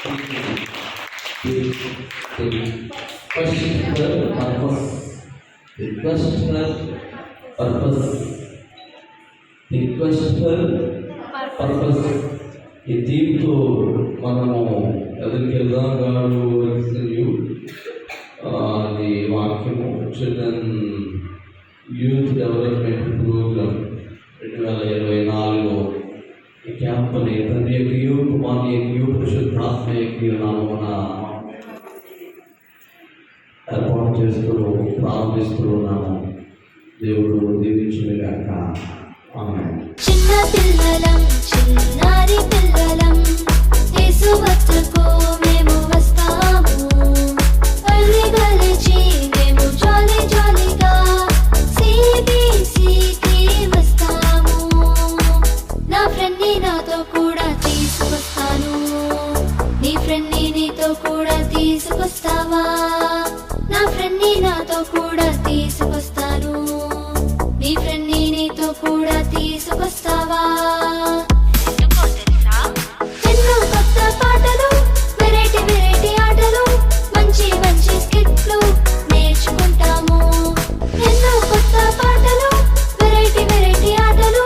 ఈ దీంతో మనము ఎదురికి వెళ్దాం. అది వాక్యము చిల్డ్రన్ యూత్ డెవలప్మెంట్ ప్రోగ్రామ్ 2024 ఈ క్యాంపుని తండ్రి యొక్క కుమారుని యొక్క పరిశుద్ధాత్మ యొక్క నామమున ఏర్పాటు చేస్తూ ప్రారంభిస్తూ ఉన్నాము. దేవుడు దీవించుగాక. ఆమేన్. చిన్న పిల్లలం చిన్నారి పిల్లలం యేసు వద్దకు మేము వస్తాము. పల్లి గలిచి మేము జాలి జాలిగా CBCకి వస్తాము. నా ఫ్రెండ్ని నాతో కూడా తీసుకొస్తాను. నీ ఫ్రెండ్ని నీతో కూడా తీసుకొస్తావా? నా ఫ్రెండ్ని నాతో కూడా తీసుకొస్తాను. నీ ఫ్రెండ్ని నీతో కూడా తీసుకొస్తావా? ఎందుకో తెలుసా? ఎన్నో కొత్త పాటలు, వెరైటీ వెరైటీ ఆటలు, మంచి మంచి స్కిట్లు నేర్చుకుంటాము. ఎన్నో కొత్త పాటలు, వెరైటీ వెరైటీ ఆటలు,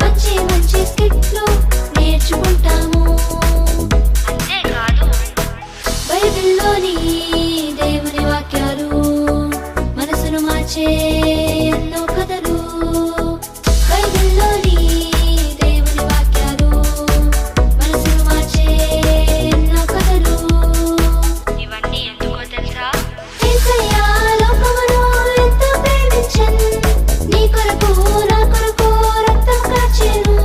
మంచి మంచి స్కిట్లు నేర్చుకుంటాము. అంతేకాదు బైబిల్లోని దేవుని వాక్యాలు, మనసును మార్చే ఎన్నో కథలు. బైబిల్లోని దేవుని వాక్యాలు, మనసును మార్చే ఎన్నో కథలు. ఇవన్నీ ఎందుకో తెలుసా? యేసయ్య లోకమును ఎంతో ప్రేమించెను. నీ కొరకు నా కొరకు రక్తం కార్చెను.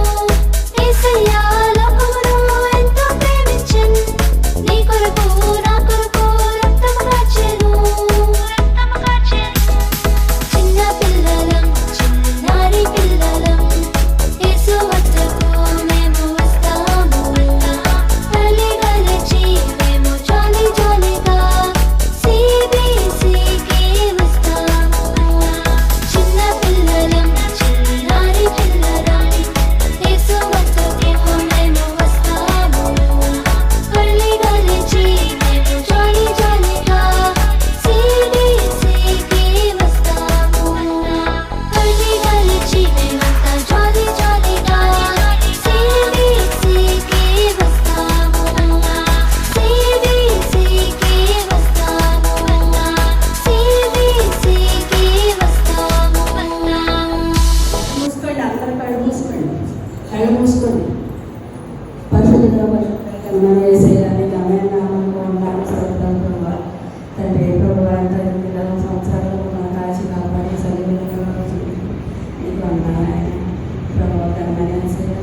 యేసయ్య లోకమును ఎంతో ప్రేమించెను. నీ కొరకు నా కొరకు రక్తం కార్చెను. చిన్న పిల్లలం చిన్నారి పిల్లలం యేసు వద్దకు మేము వస్తాము. పల్లి గలిచి మేము జాలి జాలిగా CBCకి వస్తాము. చిన్న పిల్లలం చిన్నారి పిల్లలం యేసు వద్దకు మేము వస్తాము. పల్లి గలిచి మేము జాలి జాలిగా CBCకి వస్తాము. పల్లి గలిచి మేమంతా జాలి జాలిగా CBCకి వస్తాము. CBCకి వస్తాము. CBCకి వస్తాము. మూసుకోండి, అందరూ కళ్ళు మూసుకోండి, కళ్ళు మూసుకోండి. పరిశుద్ధ యేసయ్యాని గమ్యం నామంలో ఉన్నాను. సర్వదా ప్రభువా తండ్రి ప్రభువా ఎంత 20 సంవత్సరాలు మన కాచి కాపాడి సన్నిధిలో నీకు అన్నాయన ప్రభువా గమ్యం యేసయ్య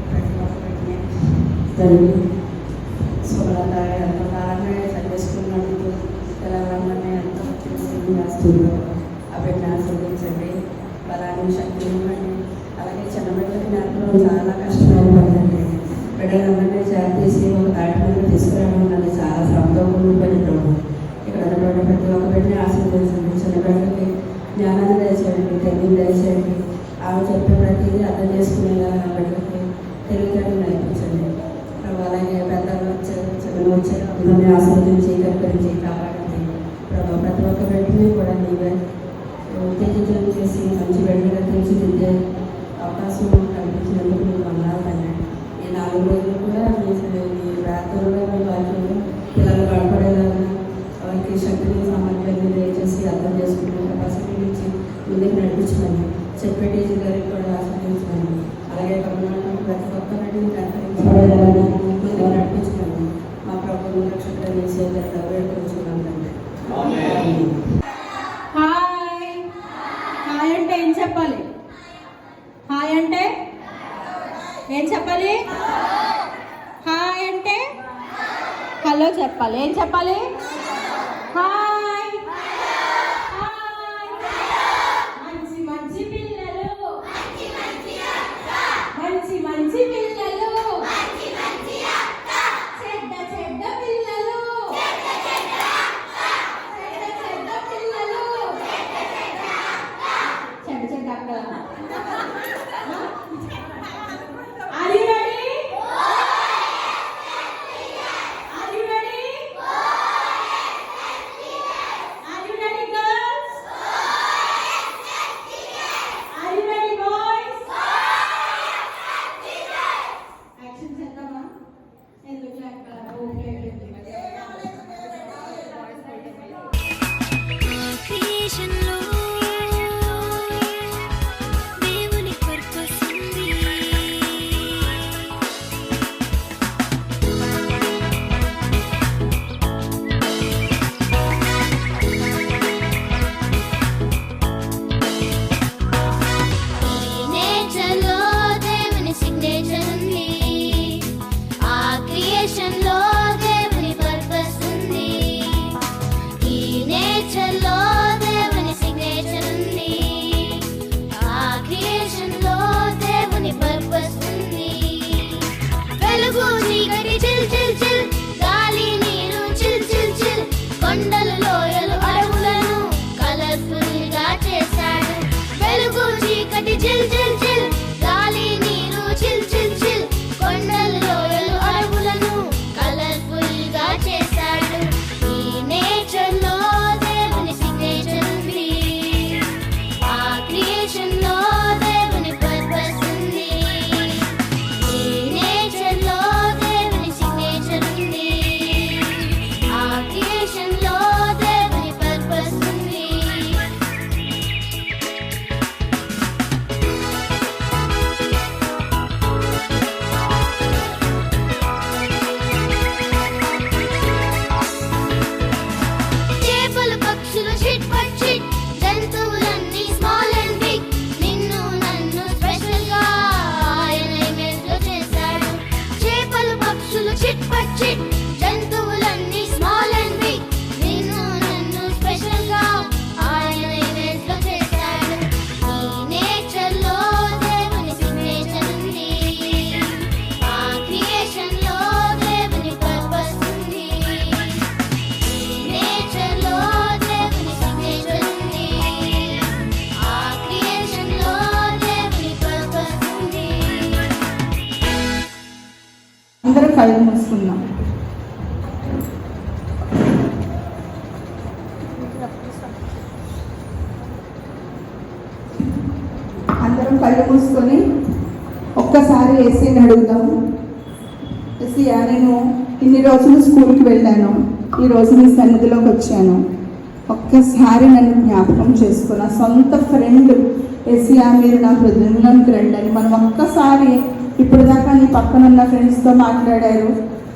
ప్రతి ఒక్కరిని తండ్రి శుభ్రత ఎంతో కాలంగా చదివేసుకున్నందుకు తెలంగాణ ఎంతో చేస్తున్నారు. ఆ బిడ్డ ఆశీర్వదించండి, బలాన్ని శక్తి ఇవ్వండి. అలాగే చిన్న బిడ్డలకి నాకు చాలా కష్టమైన పడిందండి. బిడ్డలందరినీ చేసి ఒక తాటి మీద తీసుకురావడం నాకు చాలా శ్రమతో కూడిపోయిన ప్రభు. ఇక్కడ ఉన్నటువంటి ప్రతి ఒక్క బిడ్డని ఆశీర్వదించండి. చిన్న బిడ్డలకి జ్ఞానాన్ని దయచేయండి, తెలివిని దయచేయండి. ఆమె చెప్పే ప్రతిదీ అర్థం చేసుకునేలా నా బిడ్డలకి తెలివితేటలు నేర్పించండి ప్రభు. అలాగే పెద్దలు వచ్చారు, చిన్నలు వచ్చారు, అందరినీ ఆశీర్వదించి కనికరించి కాపాడండి ప్రభు. ప్రతి ఒక్క బిడ్డని కూడా నీవే ఉత్తేజితం చేసి మంచి బిడ్డగా తీర్చిదిద్దే అవకాశం కల్పించినందుకు మీకు వందనాలు తండ్రి. ఈ 4 రోజులు కూడా మీ ప్రార్థనలో మీ వాక్యంలో పిల్లలు గడపడేలాగా వాళ్ళకి శక్తిని సామర్థ్యాన్ని దయచేసి అర్థం చేసుకునే కెపాసిటీ నుంచి ముందుకు నడిపించమని చెప్పే టీచర్ గారికి కూడా ఆశీర్వదించమని, అలాగే కర్ణాటక ప్రతి ఒక్కరిని కనికరించబడేలాగా ముందుకు నడిపించమని మా ప్రభుత్వ రక్షకుడు చేతులు వేడుకొచ్చుకున్నాం తండ్రి. హాయ్ హాయ్ అంటే ఏం చెప్పాలి? హాయ్ అంటే ఏం చెప్పాలి? హాయ్ అంటే హలో చెప్పాలి. ఏం చెప్పాలి? Hi hi. మంచి మంచి పిల్లలు, మంచి మంచి పిల్లలు, చెడ్డ చెడ్డ పిల్లలు, చెడ్డ పిల్లలు, చెడ్డ చెడ్డ అక్కల. Are you ready? Are you ready? అందరూ కళ్ళు మూసుకుందాం. అందరం కళ్ళు మూసుకొని ఒక్కసారి ఏసీని అడుగుదాం. ఏసీయా, నేను ఇన్ని రోజులు స్కూల్కి వెళ్ళాను, ఈరోజు మీ సన్నిధిలోకి వచ్చాను. ఒక్కసారి నన్ను జ్ఞాపకం చేసుకున్న సొంత ఫ్రెండ్ ఏసీయా, మీరు నా హృదయంలోకి రండి అని మనం ఒక్కసారి ఇప్పుడు దాకా నీ పక్కన ఉన్న ఫ్రెండ్స్తో మాట్లాడారు,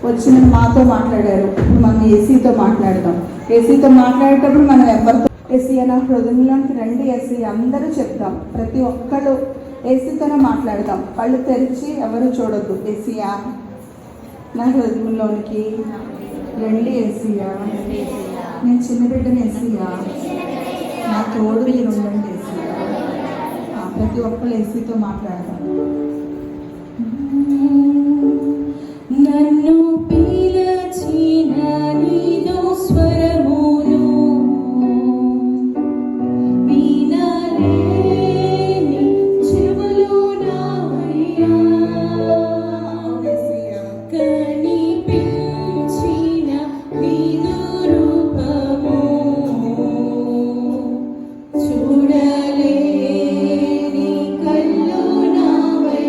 వచ్చిన మాతో మాట్లాడారు. ఇప్పుడు మనం ఏసీతో మాట్లాడదాం. ఏసీతో మాట్లాడేటప్పుడు మనం ఎవరితో ఏసీయా నా హృదయంలోకి రండి ఏసీయా అందరూ చెప్దాం. ప్రతి ఒక్కరు ఏసీతోనే మాట్లాడదాం. కళ్ళు తెరిచి ఎవరు చూడొద్దు. ఏసీయా నా హృదయంలోనికి రండి ఏసీయా, నేను చిన్న బిడ్డని ఏసీయా, నా తోడు మీరు ఉండండి ఏసీయా. ప్రతి ఒక్కరు ఏసీతో మాట్లాడదాం. నన్ను పిలచిన నీదు స్వరమును వినలేని చెవులు నాయ్యా, కనిపించిన నీదు రూపము చూడలేని కళ్ళు నావయ్యా.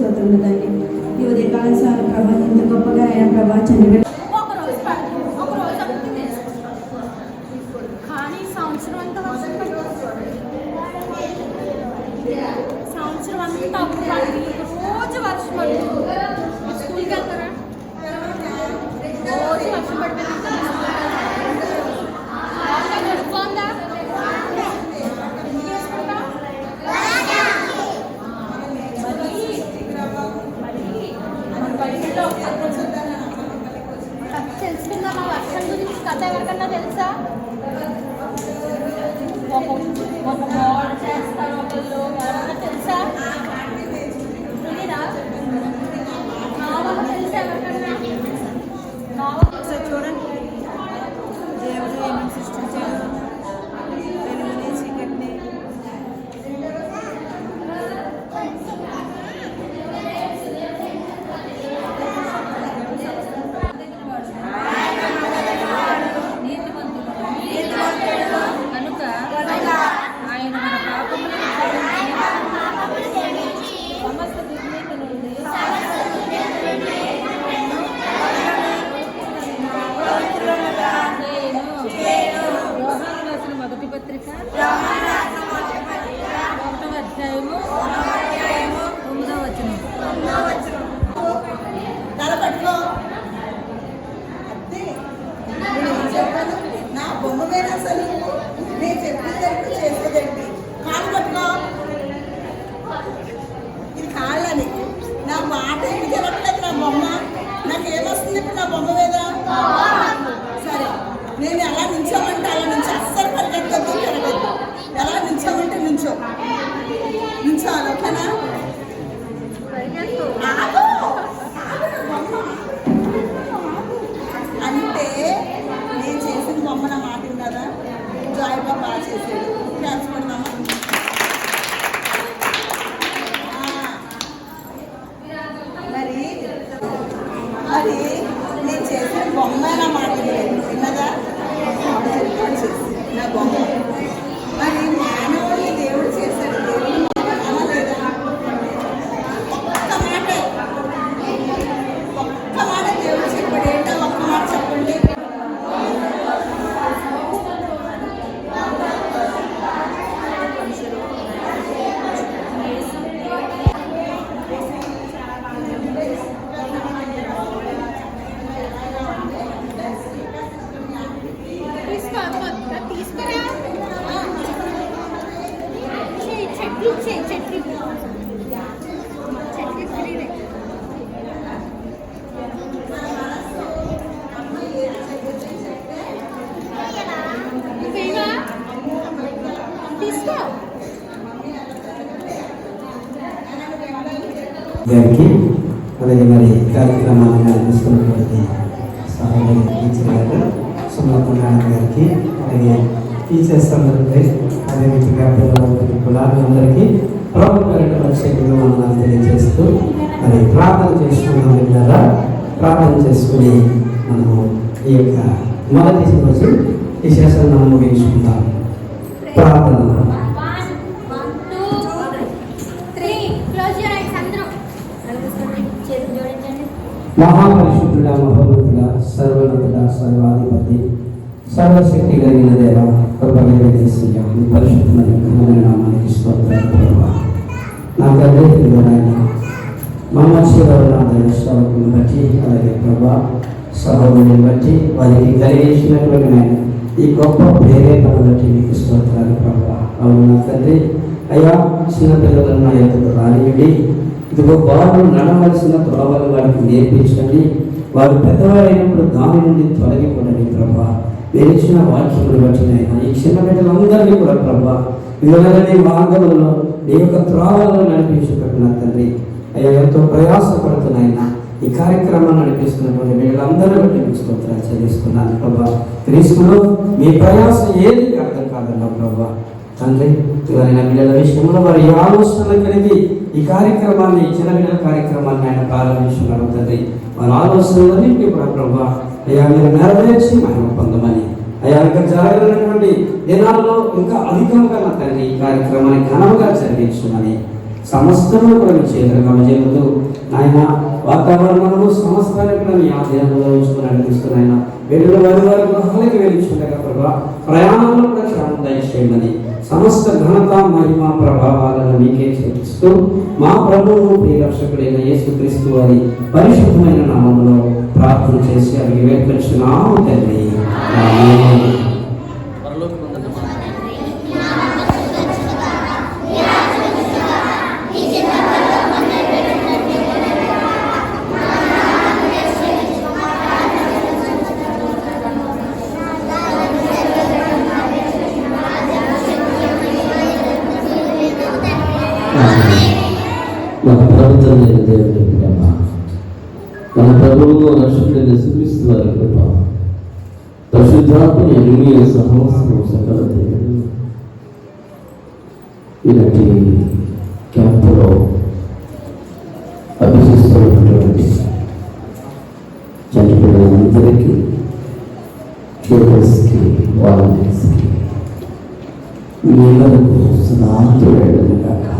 స్తోత్రములు తండ్రి. ఈ ఉదయకాలం సార్ ప్రభా ఎంత గొప్పగా ఆయన ప్రభా చంద్రుడు ఒక రోజు పడుతుంది, ఒక రోజు అవుతుంది. కానీ సంవత్సరం అంతా వర్షం పడుతుంది. సంవత్సరం అంతా అప్పుడు రోజు వర్షం పడుతుంది. స్కూల్కి వెళ్తారా? రోజు వర్షం పడుతుంది. గడుపుకుందా? తెలుసుకుందా మా వర్షం గురించి కథ ఎవరికన్నా తెలుసా? ఒక గోడ చేస్తారు ఒకళ్ళు, ఎవరన్నా తెలుసా? తెలీదా? నావల తెలుసా ఎవరికన్నా? నావల చూడండి దేవుడు ఏమని సృష్టించాడు, వెలుగుని చీకటిని. కనుక ఆయన మన పాపములను క్షమించి సమస్త దుర్నీతి నుండి యోహాను రాసిన మొదటి పత్రిక 1వ అధ్యాయము 9వ వచనం. నా బొమ్మ మీద అసలు నేను చెప్పేదంటే చేసేదండి. కాళ్ళు పట్టుకో, ఇది కాళ్ళని. నా మాట ఎందుకు జరగట్లేదు? నా బొమ్మ నాకేమొస్తుంది ఇప్పుడు నా బొమ్మ మీద? సరే, నేను ఎలా నించోమంటే అలా నుంచి అస్సలు పరిగెత్తద్దు, తిరగద్దు. ఎలా నించోమంటే నించోవాలి. ఓకేనా? అంటే నేను చేసిన బొమ్మ నా మాట కదా. జాయ్ బాబా చేసాడు. డాన్స్ పడదామా? మరి నేను చేసిన బొమ్మ నా మాట విన్నదా? నా బొమ్మ మరి మానవుడిని దేవుడు చేశాడు. దేవుడు అనలేదా? ఒక్క మాట దేవుడు చెప్పాడు. ఏంటో ఒక్క మాట చెప్పండి. తీసుకురా చెట్లు చెట్లు తీసుకో. గారికి అలాగే మరి కార్యక్రమాన్ని నడిపిస్తున్నటువంటి సహాయ టీచర్ గారు సుమలత మేడం గారికి, అలాగే టీచర్స్ అందరికీ, అదేవిధంగా పిల్లలందరికీ కూడా అందరికీ ప్రభు పేరిట ప్రత్యేకంగా వందనాలు తెలియజేస్తూ మరి ప్రార్థన చేసుకున్నాం కదా. ప్రార్థన చేసుకుని మనము ఈ యొక్క మొదటి రోజు ఈ సెషన్ మనం ముగించుకుందాం. ప్రార్థన. 1, 2, 3 క్లోజ్ యువర్ ఐస్ అందరూ. చేతులు జోడించండి. మహాపరిశుద్ధుడ, మహోన్నతుడ, సర్వోన్నతుడ, సర్వాధిపతి, సర్వశక్తి కలిగిన దేవ, కృపగలిగిన యేసయ్య, నీ పరిశుద్ధమైన ఘనమైన నామానికి స్తోత్రాలు ప్రభువా. నా తండ్రి నాయన మమ్మల్ని సేవకులను బట్టి, అలాగే ప్రభా సహోదరుని బట్టి, వారికి కలిగించినటువంటి నాయన ఈ గొప్ప ప్రేరేపణ బట్టి మీకు స్తోత్రాలు ప్రభువా. అవును నా తండ్రి, అయ్యా చిన్నపిల్లలను నా యొక్కకు రానియండి. ఇదిగో వారు నడవలసిన త్రోవలు వారికి నేర్పించండి. వారు పెద్దవారైనప్పుడు దాని నుండి తొలగిపోండి ప్రభా. మీరు ఇచ్చిన వాక్యములు బట్టి నాయన ఈ చిన్న బిడ్డలందరినీ కూడా ప్రభా విలువలని మార్గంలో నీ యొక్క త్రోవలను నడిపించుకుంటున్న నా తండ్రి, అయ్యా ఎంతో ప్రయాసపడుతున్నాయన ఈ కార్యక్రమాన్ని నడిపిస్తున్నటువంటి వీళ్ళందరూ బట్టి మీకు స్తోత్రాలు చెల్లిస్తున్నాను ప్రభా. క్రీస్తులో మీ ప్రయాస ఏది అర్థం కాదన్నా ప్రభా. తండ్రి ఎవరైనా పిల్లల విషయంలో వారి ఆలోచన కలిగి ఈ కార్యక్రమాన్ని, చిన్న పిల్లల కార్యక్రమాన్ని ఆయన ప్రారంభించున్నారు తండ్రి. వారి ఆలోచనలన్నింటినీ కూడా ప్రభా అయ్యా మీరు నెరవేర్చి మహిమ పొందమని, అయ్యా ఇంకా జరగనటువంటి దినాల్లో ఇంకా అధికంగా నా తండ్రి ఈ కార్యక్రమాన్ని ఘనంగా జరిగించమని సమస్తము కూడా మీ చేతులకు అమజేపుతూ ఆయన వాతావరణంలో సమస్తాన్ని కూడా మీ ఆధీనంలో ఉంచుకుని నడిపిస్తున్న ఆయన వెళ్ళిన వారి గృహాలకి వెళ్ళించుకుంటాక ప్రభా ప్రయాణంలో కూడా క్షేమం దయచేయమని సమస్త ఘనత మహిమ ప్రభావాలను మీకే చూపిస్తూ మా ప్రభువు ప్రియరక్షకుడైన యేసుక్రీస్తు వారి పరిశుద్ధమైన నామంలో ప్రార్థన చేసి అవి వేడుకొచ్చున్నాము తండ్రి. ఆమేన్. మన ప్రభుత్వం దేవుడి ప్రేమ, మన ప్రభువును రక్షకుడైన యేసుక్రీస్తు వారి కృప, పరిశుద్ధాత్మ అన్యోన్య సహవాసము సకల దేవుడు ఇలాంటి క్యాంపులో అభ్యసిస్తున్నటువంటి చనిపోయినందరికీ, కేబుల్స్కి, వాలంటీర్స్కి మీ అందరికీ సదాంతుడైన కాక